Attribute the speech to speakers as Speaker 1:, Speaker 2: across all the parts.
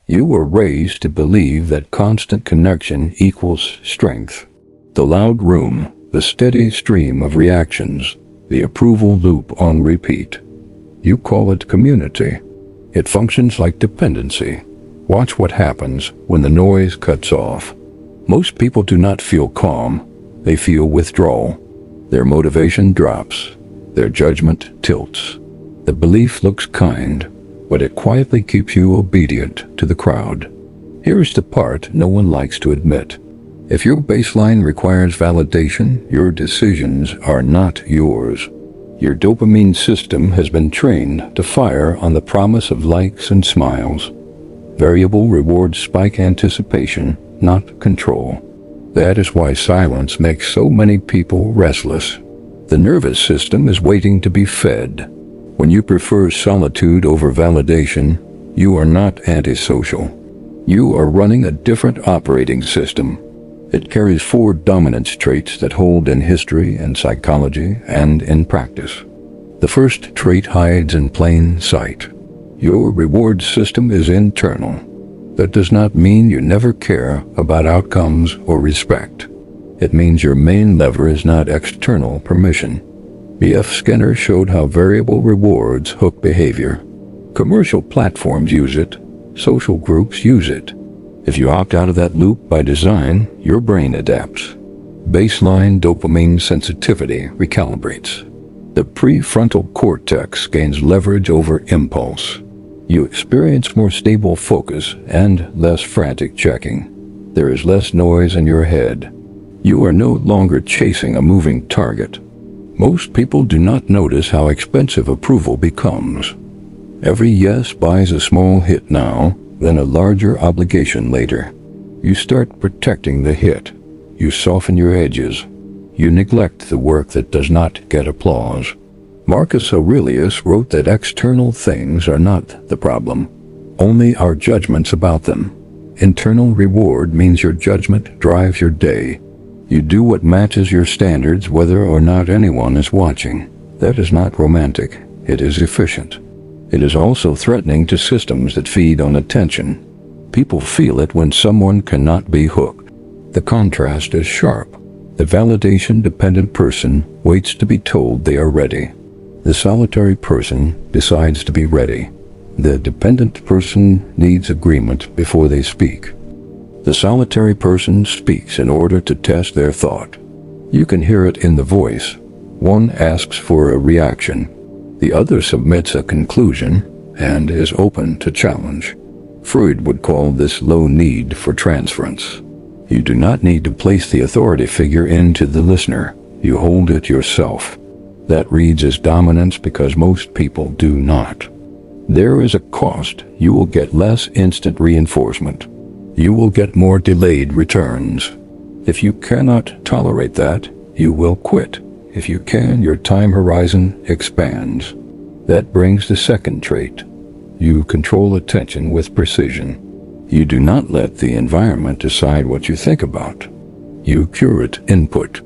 Speaker 1: You were raised to believe that constant connection equals strength. The loud room, the steady stream of reactions, the approval loop on repeat. You call it community. It functions like dependency. Watch what happens when the noise cuts off. Most people do not feel calm. They feel withdrawal. Their motivation drops. Their judgment tilts. The belief looks kind, but it quietly keeps you obedient to the crowd. Here's the part no one likes to admit. If your baseline requires validation, your decisions are not yours. Your dopamine system has been trained to fire on the promise of likes and smiles. Variable rewards spike anticipation, not control. That is why silence makes so many people restless. The nervous system is waiting to be fed. When you prefer solitude over validation, you are not antisocial. You are running a different operating system. It carries 4 dominance traits that hold in history and psychology and in practice. The first trait hides in plain sight. Your reward system is internal. That does not mean you never care about outcomes or respect. It means your main lever is not external permission. B.F. Skinner showed how variable rewards hook behavior. Commercial platforms use it. Social groups use it. If you opt out of that loop by design, your brain adapts. Baseline dopamine sensitivity recalibrates. The prefrontal cortex gains leverage over impulse. You experience more stable focus and less frantic checking. There is less noise in your head. You are no longer chasing a moving target. Most people do not notice how expensive approval becomes. Every yes buys a small hit now, then a larger obligation later. You start protecting the hit. You soften your edges. You neglect the work that does not get applause. Marcus Aurelius wrote that external things are not the problem, only our judgments about them. Internal reward means your judgment drives your day. You do what matches your standards whether or not anyone is watching. That is not romantic. It is efficient. It is also threatening to systems that feed on attention. People feel it when someone cannot be hooked. The contrast is sharp. The validation-dependent person waits to be told they are ready. The solitary person decides to be ready. The dependent person needs agreement before they speak. The solitary person speaks in order to test their thought. You can hear it in the voice. One asks for a reaction. The other submits a conclusion and is open to challenge. Freud would call this low need for transference. You do not need to place the authority figure into the listener. You hold it yourself. That reads as dominance because most people do not. There is a cost. You will get less instant reinforcement. You will get more delayed returns. If you cannot tolerate that, you will quit. If you can, your time horizon expands. That brings the second trait. You control attention with precision. You do not let the environment decide what you think about. You curate input.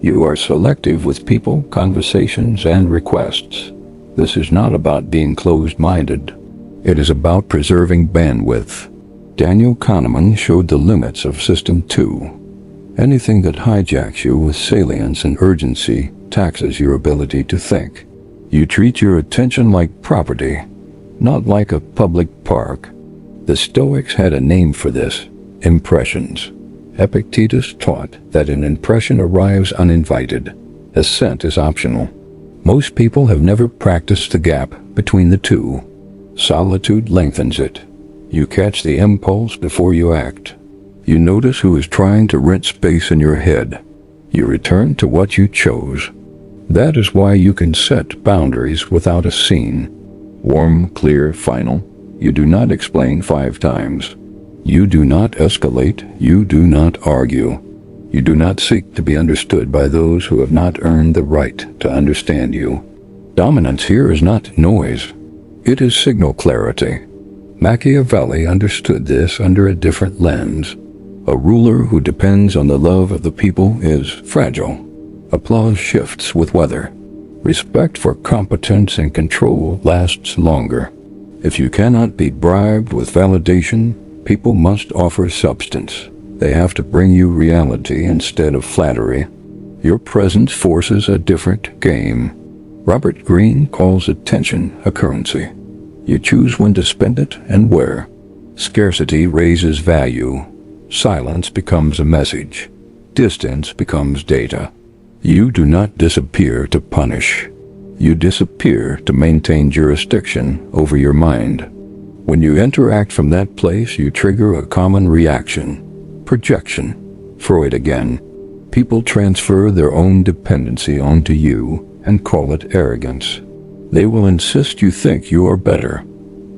Speaker 1: You are selective with people, conversations, and requests. This is not about being closed-minded. It is about preserving bandwidth. Daniel Kahneman showed the limits of System 2. Anything that hijacks you with salience and urgency taxes your ability to think. You treat your attention like property, not like a public park. The Stoics had a name for this: impressions. Epictetus taught that an impression arrives uninvited. Assent is optional. Most people have never practiced the gap between the two. Solitude lengthens it. You catch the impulse before you act. You notice who is trying to rent space in your head. You return to what you chose. That is why you can set boundaries without a scene. Warm, clear, final. You do not explain 5 times. You do not escalate. You do not argue. You do not seek to be understood by those who have not earned the right to understand you. Dominance here is not noise. It is signal clarity. Machiavelli understood this under a different lens. A ruler who depends on the love of the people is fragile. Applause shifts with weather. Respect for competence and control lasts longer. If you cannot be bribed with validation, people must offer substance. They have to bring you reality instead of flattery. Your presence forces a different game. Robert Greene calls attention a currency. You choose when to spend it and where. Scarcity raises value. Silence becomes a message. Distance becomes data. You do not disappear to punish. You disappear to maintain jurisdiction over your mind. When you interact from that place, you trigger a common reaction. Projection. Freud again. People transfer their own dependency onto you and call it arrogance. They will insist you think you are better.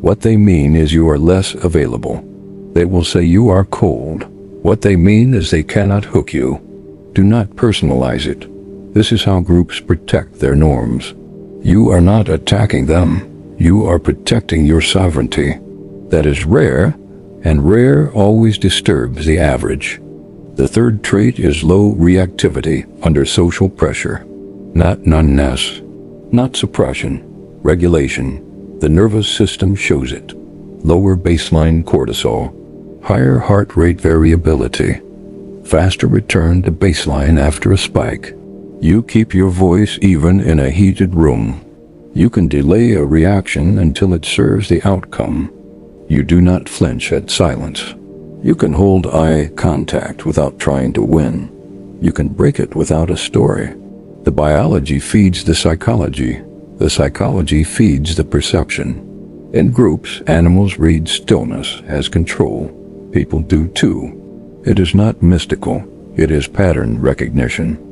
Speaker 1: What they mean is you are less available. They will say you are cold. What they mean is they cannot hook you. Do not personalize it. This is how groups protect their norms. You are not attacking them. You are protecting your sovereignty. That is rare, and rare always disturbs the average. The third trait is low reactivity under social pressure. Not numbness, not suppression, regulation. The nervous system shows it. Lower baseline cortisol, higher heart rate variability, faster return to baseline after a spike. You keep your voice even in a heated room. You can delay a reaction until it serves the outcome. You do not flinch at silence. You can hold eye contact without trying to win. You can break it without a story. The biology feeds the psychology. The psychology feeds the perception. In groups, animals read stillness as control. People do too. It is not mystical. It is pattern recognition.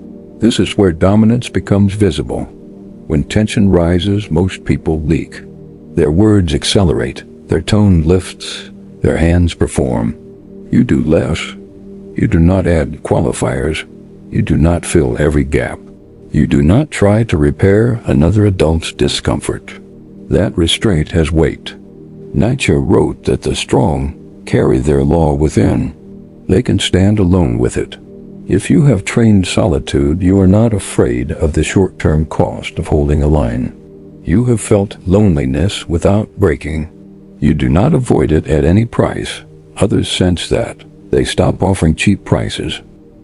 Speaker 1: This is where dominance becomes visible. When tension rises, most people leak. Their words accelerate. Their tone lifts. Their hands perform. You do less. You do not add qualifiers. You do not fill every gap. You do not try to repair another adult's discomfort. That restraint has weight. Nietzsche wrote that the strong carry their law within. They can stand alone with it. If you have trained solitude, you are not afraid of the short-term cost of holding a line. You have felt loneliness without breaking. You do not avoid it at any price. Others sense that. They stop offering cheap prices.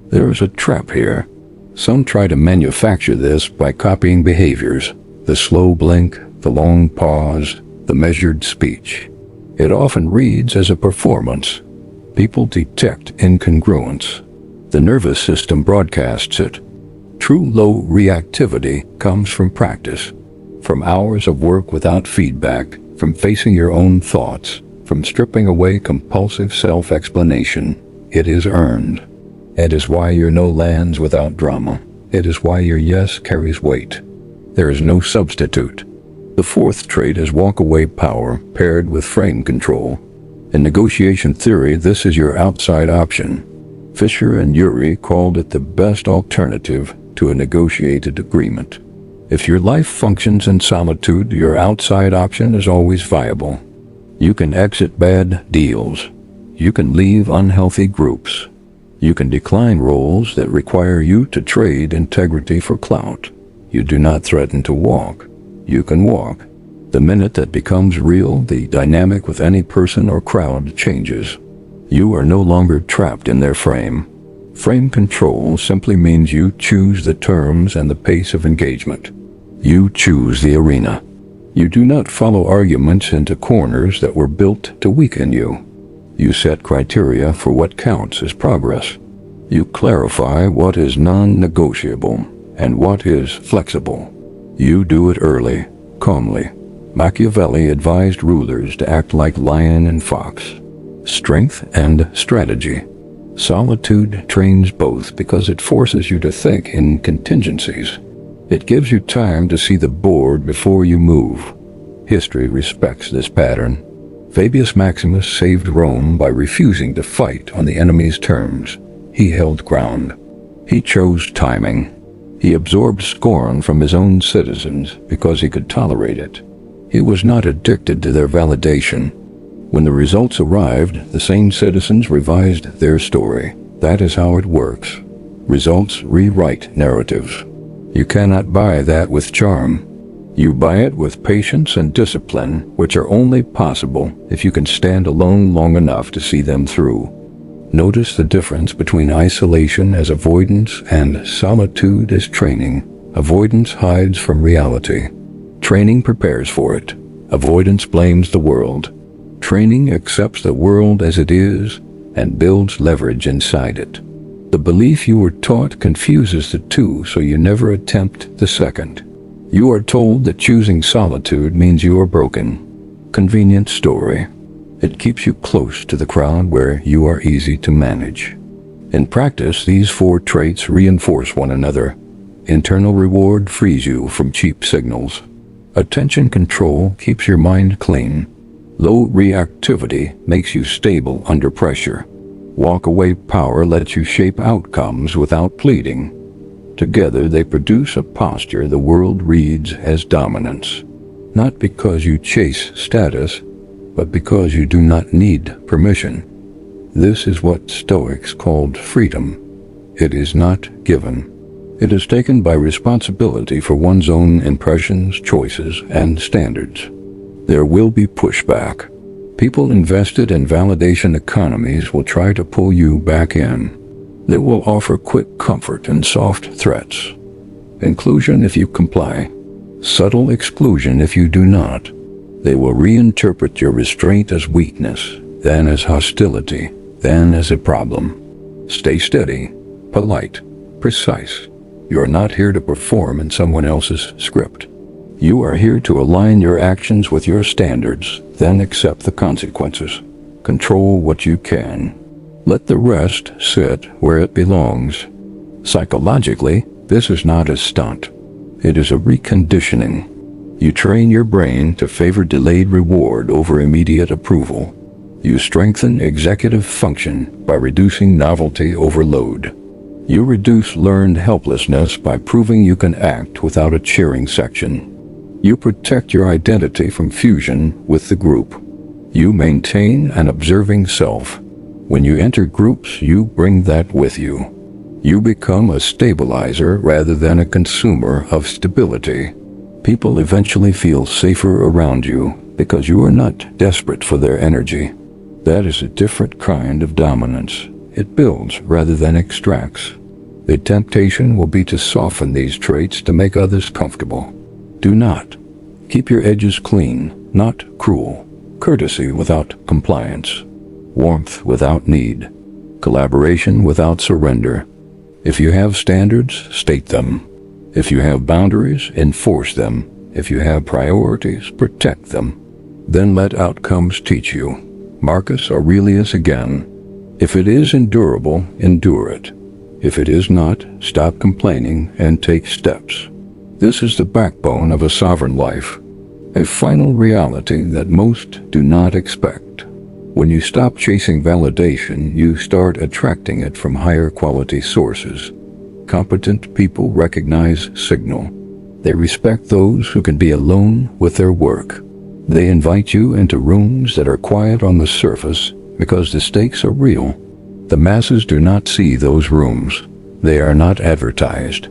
Speaker 1: There is a trap here. Some try to manufacture this by copying behaviors. The slow blink, the long pause, the measured speech. It often reads as a performance. People detect incongruence. The nervous system broadcasts it. True low reactivity comes from practice, from hours of work without feedback, from facing your own thoughts, from stripping away compulsive self-explanation. It is earned. It is why your no lands without drama. It is why your yes carries weight. There is no substitute. The fourth trait is walk-away power paired with frame control. In negotiation theory, this is your outside option. Fisher and Urey called it the best alternative to a negotiated agreement. If your life functions in solitude, your outside option is always viable. You can exit bad deals. You can leave unhealthy groups. You can decline roles that require you to trade integrity for clout. You do not threaten to walk. You can walk. The minute that becomes real, the dynamic with any person or crowd changes. You are no longer trapped in their frame. Frame control simply means you choose the terms and the pace of engagement. You choose the arena. You do not follow arguments into corners that were built to weaken you. You set criteria for what counts as progress. You clarify what is non-negotiable and what is flexible. You do it early, calmly. Machiavelli advised rulers to act like lion and fox. Strength and strategy. Solitude trains both because it forces you to think in contingencies. It gives you time to see the board before you move. History respects this pattern. Fabius Maximus saved Rome by refusing to fight on the enemy's terms. He held ground. He chose timing. He absorbed scorn from his own citizens because he could tolerate it. He was not addicted to their validation. When the results arrived, the same citizens revised their story. That is how it works. Results rewrite narratives. You cannot buy that with charm. You buy it with patience and discipline, which are only possible if you can stand alone long enough to see them through. Notice the difference between isolation as avoidance and solitude as training. Avoidance hides from reality. Training prepares for it. Avoidance blames the world. Training accepts the world as it is and builds leverage inside it. The belief you were taught confuses the two, so you never attempt the second. You are told that choosing solitude means you are broken. Convenient story. It keeps you close to the crowd where you are easy to manage. In practice, these 4 traits reinforce one another. Internal reward frees you from cheap signals. Attention control keeps your mind clean. Low reactivity makes you stable under pressure. Walk-away power lets you shape outcomes without pleading. Together they produce a posture the world reads as dominance. Not because you chase status, but because you do not need permission. This is what Stoics called freedom. It is not given. It is taken by responsibility for one's own impressions, choices, and standards. There will be pushback. People invested in validation economies will try to pull you back in. They will offer quick comfort and soft threats. Inclusion if you comply. Subtle exclusion if you do not. They will reinterpret your restraint as weakness, then as hostility, then as a problem. Stay steady, polite, precise. You are not here to perform in someone else's script. You are here to align your actions with your standards, then accept the consequences. Control what you can. Let the rest sit where it belongs. Psychologically, this is not a stunt. It is a reconditioning. You train your brain to favor delayed reward over immediate approval. You strengthen executive function by reducing novelty overload. You reduce learned helplessness by proving you can act without a cheering section. You protect your identity from fusion with the group. You maintain an observing self. When you enter groups, you bring that with you. You become a stabilizer rather than a consumer of stability. People eventually feel safer around you because you are not desperate for their energy. That is a different kind of dominance. It builds rather than extracts. The temptation will be to soften these traits to make others comfortable. Do not. Keep your edges clean, not cruel. Courtesy without compliance. Warmth without need. Collaboration without surrender. If you have standards, state them. If you have boundaries, enforce them. If you have priorities, protect them. Then let outcomes teach you. Marcus Aurelius again. If it is endurable, endure it. If it is not, stop complaining and take steps. This is the backbone of a sovereign life. A final reality that most do not expect. When you stop chasing validation, you start attracting it from higher quality sources. Competent people recognize signal. They respect those who can be alone with their work. They invite you into rooms that are quiet on the surface because the stakes are real. The masses do not see those rooms. They are not advertised.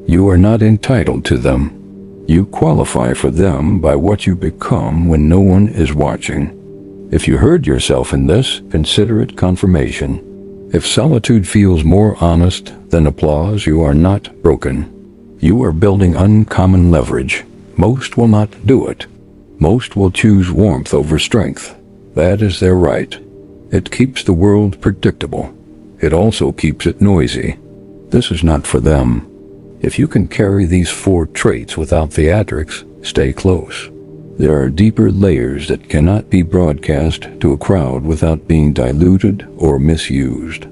Speaker 1: You are not entitled to them. You qualify for them by what you become when no one is watching. If you heard yourself in this, consider it confirmation. If solitude feels more honest than applause, you are not broken. You are building uncommon leverage. Most will not do it. Most will choose warmth over strength. That is their right. It keeps the world predictable. It also keeps it noisy. This is not for them. If you can carry these 4 traits without theatrics, stay close. There are deeper layers that cannot be broadcast to a crowd without being diluted or misused.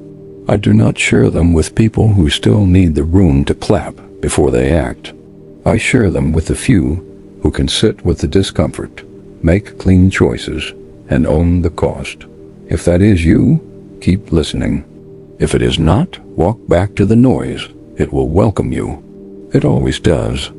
Speaker 1: I do not share them with people who still need the room to clap before they act. I share them with the few who can sit with the discomfort, make clean choices, and own the cost. If that is you, keep listening. If it is not, walk back to the noise. It will welcome you. It always does.